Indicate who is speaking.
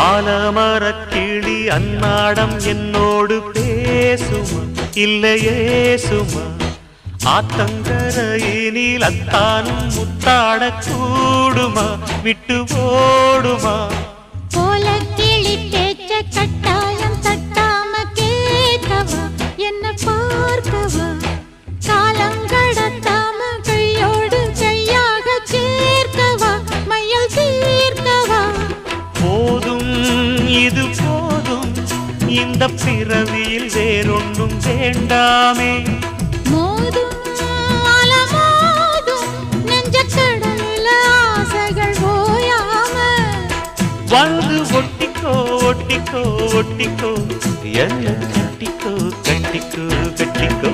Speaker 1: ஆலமரக்கிளி அன்னாடம் என்னோடு பேசுமா இல்லையே சுமா ஆத்தங்கரையினில் அத்தானும் முத்தாட கூடுமா விட்டு ஓடுமா
Speaker 2: போல கிளி பேச்ச கட்டாயம் தட்டாம கேட்கவா என்ன பார்க்கவா காலங்கடத்தாம கையோடு கையாக சேர்க்கவா மையல் தீர்க்கவா
Speaker 1: போதும் இது போதும் இந்த பிறவியில் வேறொன்றும் வேண்டாமே
Speaker 2: மோதும் அலமோதும் நெஞ்ச கடல்ல ஆசைகள் ஓயாம
Speaker 1: வந்து ஒட்டிக்கோ ஒட்டிக்கோ ஒட்டிக்கோ என்ன கட்டிக்கோ கட்டிக்கோ கட்டிக்கோ